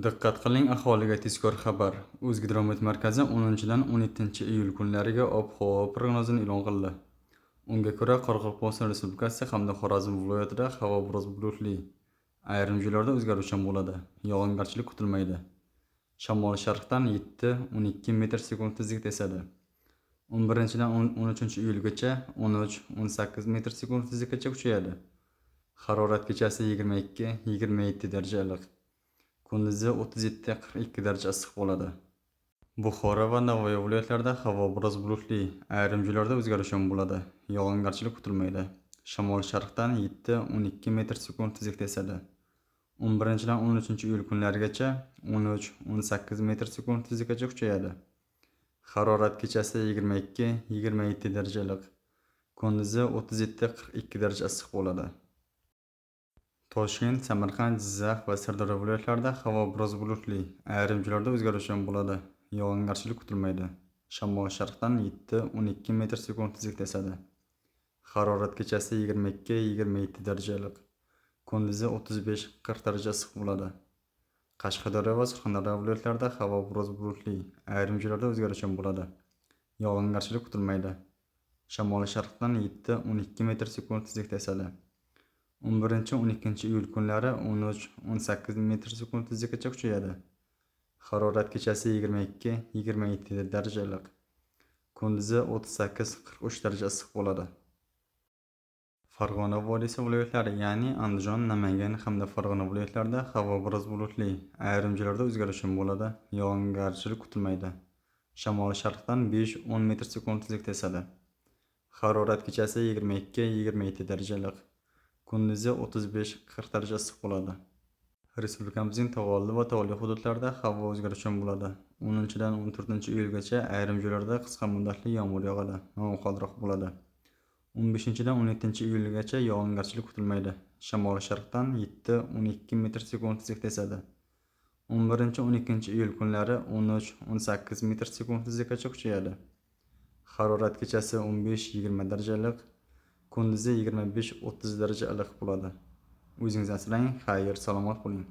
Diqqat qiling, aholiga tezkor xabar. O'zgidromet markazi 10-dan 17-iyul kunlariga ob-havo prognozini e'lon qildi. Unga ko'ra, Qoraqalpog'iston Respublikasi hamda Xorazm viloyatida havo biroz bulutli. Ayrim joylarda o'zgaruvchan bo'ladi. Yog'ingarchilik kutilmaydi. Shamol sharqdan 7-12 metr sekund tezlikda esadi. 11-dan 13-iyulgacha 13-18 metr sekund tezlikkacha kuchayadi. Harorat kechasi 22-27 darajа iliq. Kunduzi 37-42 darajа issiq bo'ladi. Buxoro va Navoiy viloyatlarida havo biroz bulutli, ayrim joylarda o'zgaruvchan bo'ladi. Yog'ingarchilik kutilmaydi. Shamol sharqdan 7-12 metr sekund tezlikda esadi. 11-dan 13-iyul kunlarigacha 13-18 metr sekund tezlikkacha kuchayadi. Harorat kechasi 22-27 darajа iliq. Kunduzi 37-42 darajа issiq bo'ladi. Toshkent, Samarqand, Jizzax va Sirdaryo viloyatlarida havo biroz bulutli, ayrim joylarda o'zgaruvchan bo'ladi. Yog'ingarchilik kutilmaydi. Shamol sharqdan 7-12 metr sekund tezlikda esadi. Harorat kechasi 22-27 darajа iliq. Kunduzi 35-40 darajа issiq bo'ladi. Qashqadaryo va Surxondaryo viloyatlarida havo biroz bulutli, ayrim joylarda o'zgaruvchan bo'ladi. Yog'ingarchilik kutilmaydi. Shamol sharqdan 7-12 metr sekund tezlikda esadi. 11-12 iyul kunlari 13-18 metr sekund tezlikkacha kuchayadi. Harorat kechasi 22-27 darajа iliq. Kunduzi 38-43 darajа issiq bo'ladi. Farg'ona vodiysi viloyatlari, ya'ni Andijon, Namangan hamda Farg'ona viloyatlarida havo biroz bulutli, ayrim joylarda o'zgaruvchan bo'ladi. Yog'ingarchilik kutilmaydi. Shamol sharqdan 5-10 metr sekund tezlikda esadi. Harorat kechasi 22-27 darajа iliq. Kunduzi 35-40 darajа issiq bo'ladi. Respublikamizning tog'olli va tog'li hududlarida havo o'zgaruvchan bo'ladi. 10-dan 14-iyulgacha ayrim joylarda qisqa muddatli yomg'ir yog'adi, momaqaldiroq bo'ladi. 15-dan 17-iyulgacha yog'ingarchilik kutilmaydi. Shamol sharqdan 7-12 metr sekund tezlikda esadi. 11-12 iyul kunlari 13-18 metr sekund tezlikkacha kuchayadi. Harorat kechasi 15-20 darajа iliq. Kunduzi 25-30 darajа iliq bo'ladi. O'zingizni asrang, xayr, salomat bo'ling.